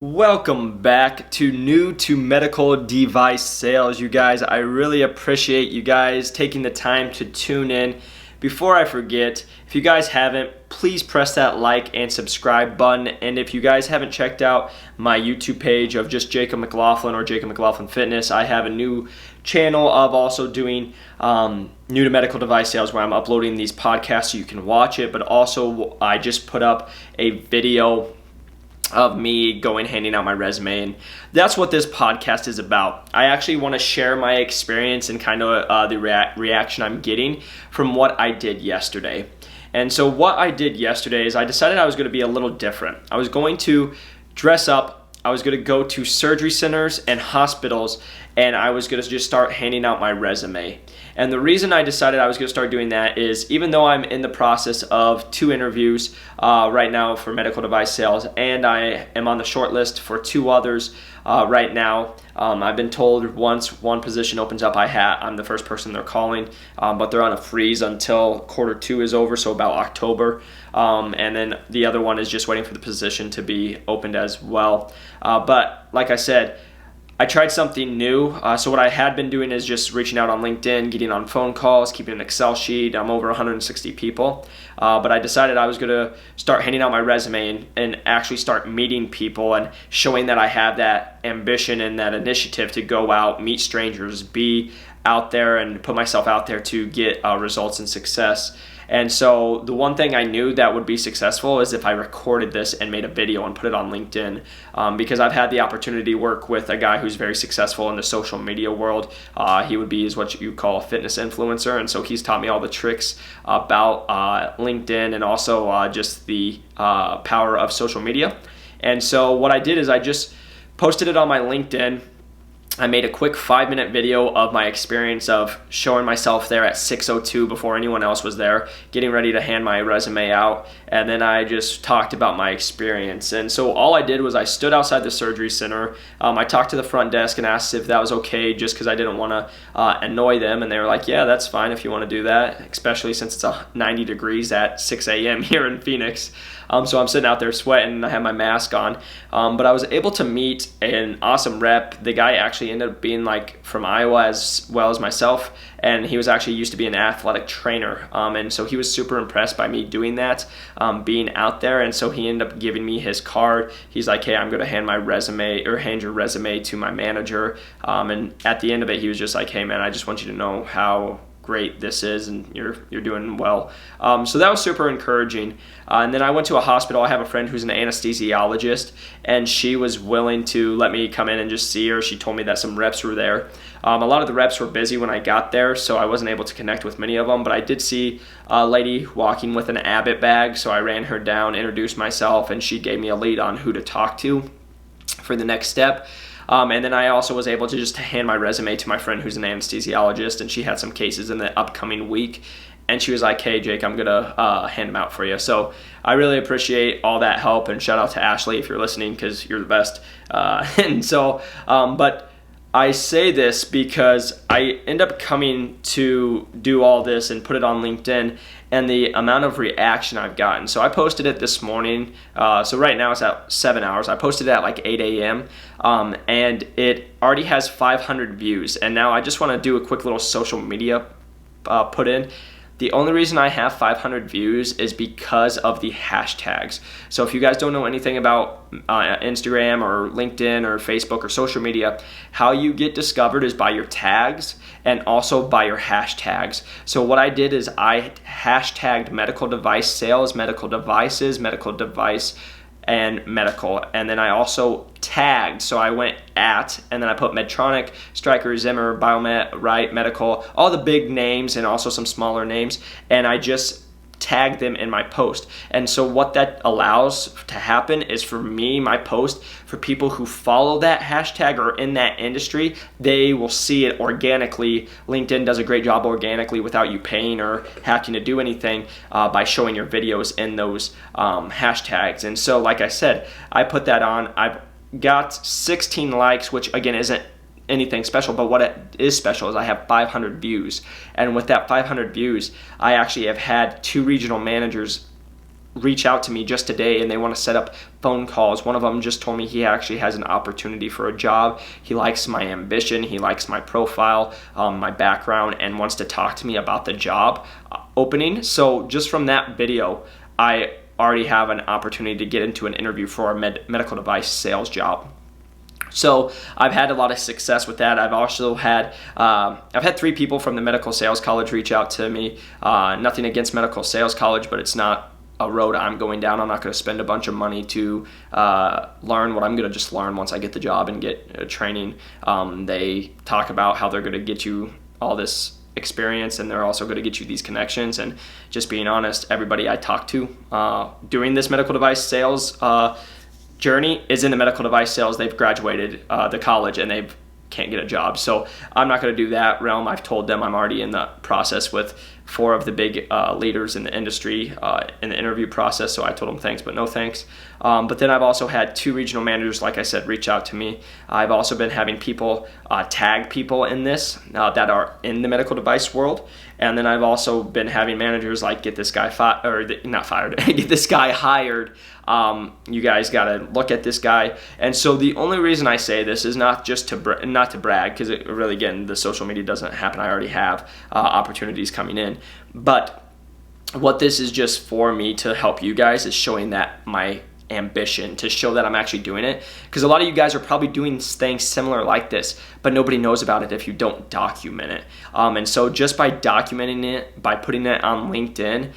Welcome back to New to Medical Device Sales, you guys. I really appreciate you guys taking the time to tune in. Before I forget, if you guys haven't, please press that like and subscribe button. And if you guys haven't checked out my YouTube page of just Jacob McLaughlin or Jacob McLaughlin Fitness, I have a new channel of also doing new to medical device sales where I'm uploading these podcasts so you can watch it. But also I just put up a video of me handing out my resume, and that's what this podcast is about. I actually want to share my experience and kind of the reaction I'm getting from what I did yesterday. And so what I did yesterday is I decided I was going to be a little different. I was going to dress up. I was going to go to surgery centers and hospitals, and I was going to just start handing out my resume. And the reason I decided I was going to start doing that is even though I'm in the process of 2 interviews right now for medical device sales, and I am on the short list for 2 others right now. I've been told once one position opens up, I'm the first person they're calling, but they're on a freeze until Q2 is over, so about October. And then the other one is just waiting for the position to be opened as well. But like I said, I tried something new. So what I had been doing is just reaching out on LinkedIn, getting on phone calls, keeping an Excel sheet. I'm over 160 people. But I decided I was going to start handing out my resume and actually start meeting people and showing that I have that ambition and that initiative to go out, meet strangers, be out there and put myself out there to get results and success. And so the one thing I knew that would be successful is if I recorded this and made a video and put it on LinkedIn, because I've had the opportunity to work with a guy who's very successful in the social media world. He is what you call a fitness influencer, and so he's taught me all the tricks about LinkedIn and also just the power of social media. And so what I did is I just posted it on my LinkedIn. I made a quick 5-minute video of my experience of showing myself there at 6:02 before anyone else was there, getting ready to hand my resume out, and then I just talked about my experience. And so all I did was I stood outside the surgery center. I talked to the front desk and asked if that was okay, just because I didn't want to annoy them, and they were like, yeah, that's fine if you want to do that, especially since it's 90 degrees at 6 a.m. here in Phoenix. So I'm sitting out there sweating and I have my mask on. But I was able to meet an awesome rep. The guy actually ended up being from Iowa as well as myself, and he was actually used to be an athletic trainer. And so he was super impressed by me doing that, being out there. And so he ended up giving me his card. He's like, hey, I'm going to hand your resume to my manager. And at the end of it, he was just like, hey man, I just want you to know how great this is and you're doing well. So that was super encouraging. And then I went to a hospital. I have a friend who's an anesthesiologist, and she was willing to let me come in and just see her. She told me that some reps were there. A lot of the reps were busy when I got there, so I wasn't able to connect with many of them, but I did see a lady walking with an Abbott bag, so I ran her down, introduced myself, and she gave me a lead on who to talk to for the next step. And then I also was able to just hand my resume to my friend who's an anesthesiologist, and she had some cases in the upcoming week. And she was like, hey, Jake, I'm going to hand them out for you. So I really appreciate all that help, and shout out to Ashley if you're listening, because you're the best. But I say this because I end up coming to do all this and put it on LinkedIn, and the amount of reaction I've gotten. So I posted it this morning. So right now it's at 7 hours. I posted it at 8 a.m. And it already has 500 views. And now I just want to do a quick little social media put in. The only reason I have 500 views is because of the hashtags. So if you guys don't know anything about Instagram or LinkedIn or Facebook or social media, how you get discovered is by your tags and also by your hashtags. So what I did is I hashtagged medical device sales, medical devices, medical device, and medical, and then I also tagged, so I went at, and then I put Medtronic, Stryker, Zimmer, Biomet, Wright, Medical, all the big names and also some smaller names, and I just tagged them in my post. And so what that allows to happen is for me, my post, for people who follow that hashtag or in that industry, they will see it organically. LinkedIn does a great job organically without you paying or having to do anything by showing your videos in those hashtags. And so like I said, I put that on. I've got 16 likes, which again isn't anything special, but what it is special is I have 500 views. And with that 500 views, I actually have had 2 regional managers reach out to me just today and they want to set up phone calls. One of them just told me he actually has an opportunity for a job. He likes my ambition, he likes my profile, my background, and wants to talk to me about the job opening. So just from that video, I already have an opportunity to get into an interview for a medical device sales job. So I've had a lot of success with that. I've also had I've had 3 people from the medical sales college reach out to me. Nothing against medical sales college, but it's not a road I'm going down. I'm not going to spend a bunch of money to learn what I'm going to just learn once I get the job and get training. They talk about how they're going to get you all this experience, and they're also going to get you these connections. And just being honest, everybody I talk to during this medical device sales journey is in the medical device sales. They've graduated the college and they can't get a job. So I'm not going to do that realm. I've told them I'm already in the process with 4 of the big leaders in the industry in the interview process. So I told them thanks, but no thanks. But then I've also had 2 regional managers, like I said, reach out to me. I've also been having people tag people in this that are in the medical device world. And then I've also been having managers like, get this guy get this guy hired. You guys got to look at this guy. And so the only reason I say this is not just not to brag, because it really, again, the social media doesn't happen. I already have opportunities coming in. But what this is just for me to help you guys is showing that my ambition, to show that I'm actually doing it, because a lot of you guys are probably doing things similar like this, but nobody knows about it if you don't document it. And so just by documenting it, by putting it on LinkedIn,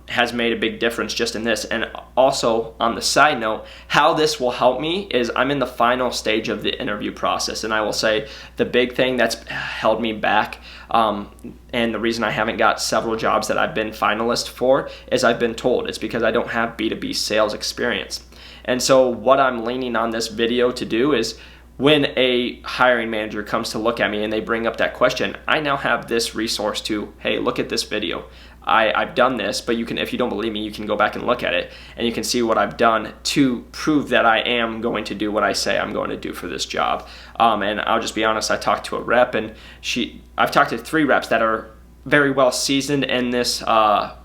has made a big difference just in this. And also, on the side note, how this will help me is I'm in the final stage of the interview process, and I will say the big thing that's held me back, and the reason I haven't got several jobs that I've been finalist for, is I've been told it's because I don't have B2B sales experience. And so what I'm leaning on this video to do is, when a hiring manager comes to look at me and they bring up that question, I now have this resource to, hey, look at this video. I've done this, but you can, if you don't believe me, you can go back and look at it, and you can see what I've done to prove that I am going to do what I say I'm going to do for this job. And I'll just be honest, I talked to a rep, and I've talked to 3 reps that are very well seasoned in this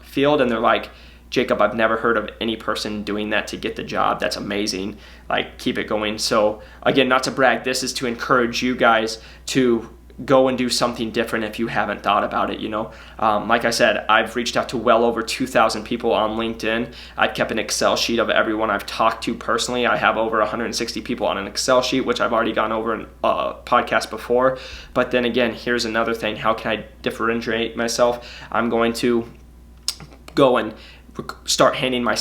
field, and they're like, Jacob, I've never heard of any person doing that to get the job. That's amazing. Like, keep it going. So again, not to brag, this is to encourage you guys to go and do something different if you haven't thought about it. Like I said, I've reached out to well over 2,000 people on LinkedIn. I've kept an Excel sheet of everyone I've talked to personally. I have over 160 people on an Excel sheet, which I've already gone over in a podcast before. But then again, here's another thing. How can I differentiate myself? I'm going to go and start handing my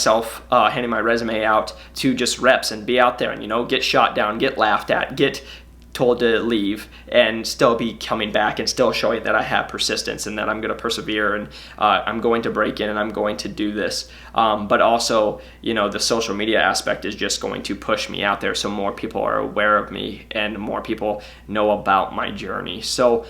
resume out to just reps and be out there and, get shot down, get laughed at, get told to leave, and still be coming back and still showing that I have persistence and that I'm going to persevere, and I'm going to break in and I'm going to do this. But also, the social media aspect is just going to push me out there so more people are aware of me and more people know about my journey. So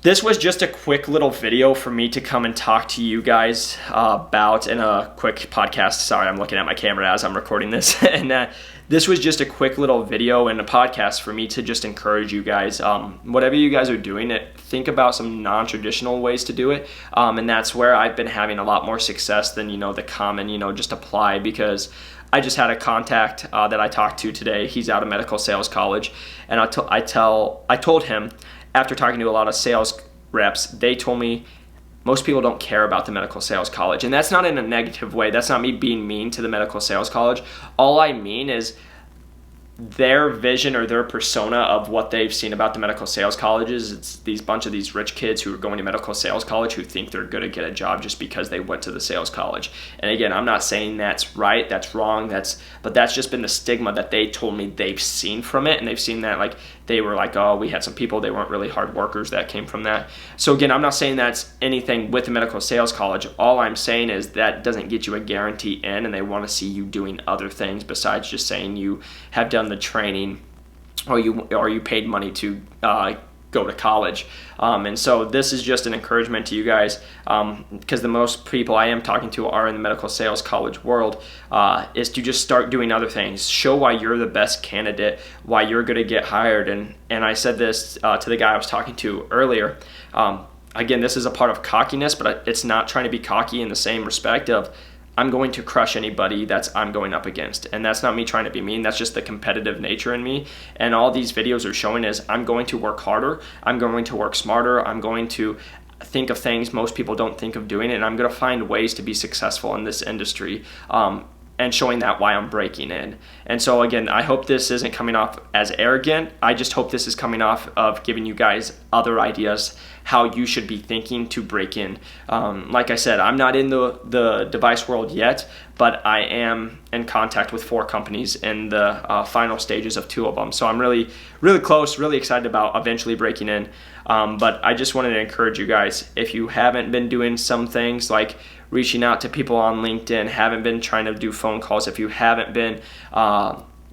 this was just a quick little video for me to come and talk to you guys about in a quick podcast. Sorry, I'm looking at my camera as I'm recording this. And this was just a quick little video and a podcast for me to just encourage you guys. Whatever you guys are doing, think about some non-traditional ways to do it. And that's where I've been having a lot more success than, the common, just apply, because I just had a contact that I talked to today. He's out of medical sales college. And I told him, after talking to a lot of sales reps, they told me most people don't care about the medical sales college. And that's not in a negative way. That's not me being mean to the medical sales college. All I mean is their vision or their persona of what they've seen about the medical sales colleges. It's bunch of these rich kids who are going to medical sales college who think they're going to get a job just because they went to the sales college. And again, I'm not saying that's right, that's wrong, but that's just been the stigma that they told me they've seen from it. And they've seen that, they were like, oh, we had some people, they weren't really hard workers that came from that. So again, I'm not saying that's anything with the medical sales college. All I'm saying is that doesn't get you a guarantee in, and they want to see you doing other things besides just saying you have done the training or you paid money to go to college. And so this is just an encouragement to you guys, because the most people I am talking to are in the medical sales college world, is to just start doing other things. Show why you're the best candidate, why you're going to get hired. And I said this to the guy I was talking to earlier. Again, this is a part of cockiness, but it's not trying to be cocky in the same respect of, I'm going to crush anybody I'm going up against. And that's not me trying to be mean. That's just the competitive nature in me. And all these videos are showing is I'm going to work harder. I'm going to work smarter. I'm going to think of things most people don't think of doing it. And I'm going to find ways to be successful in this industry. And showing that why I'm breaking in. And so again, I hope this isn't coming off as arrogant. I just hope this is coming off of giving you guys other ideas how you should be thinking to break in. Like I said, I'm not in the device world yet, but I am in contact with 4 companies in the final stages of 2 of them. So I'm really, really close, really excited about eventually breaking in. But I just wanted to encourage you guys, if you haven't been doing some things like reaching out to people on LinkedIn, haven't been trying to do phone calls, if you haven't been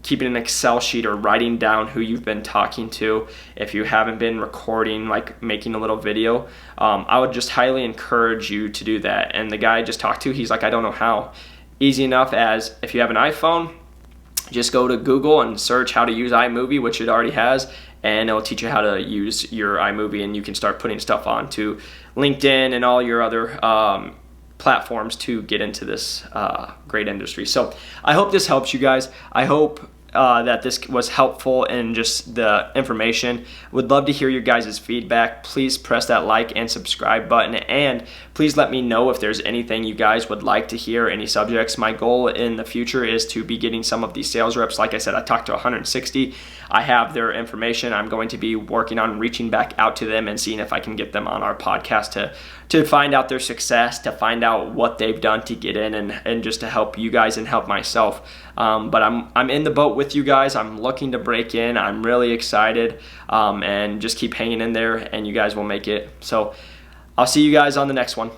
keeping an Excel sheet or writing down who you've been talking to, if you haven't been recording, like making a little video, I would just highly encourage you to do that. And the guy I just talked to, he's like, I don't know how. Easy enough as if you have an iPhone, just go to Google and search how to use iMovie, which it already has, and it'll teach you how to use your iMovie, and you can start putting stuff onto LinkedIn and all your other platforms to get into this great industry. So I hope this helps you guys. I hope that this was helpful in just the information. Would love to hear your guys' feedback. Please press that like and subscribe button, and please let me know if there's anything you guys would like to hear, any subjects. My goal in the future is to be getting some of these sales reps. Like I said, I talked to 160. I have their information. I'm going to be working on reaching back out to them and seeing if I can get them on our podcast to find out their success, to find out what they've done to get in, and just to help you guys and help myself. But I'm in the boat with you guys. I'm looking to break in. I'm really excited, and just keep hanging in there, and you guys will make it. So I'll see you guys on the next one.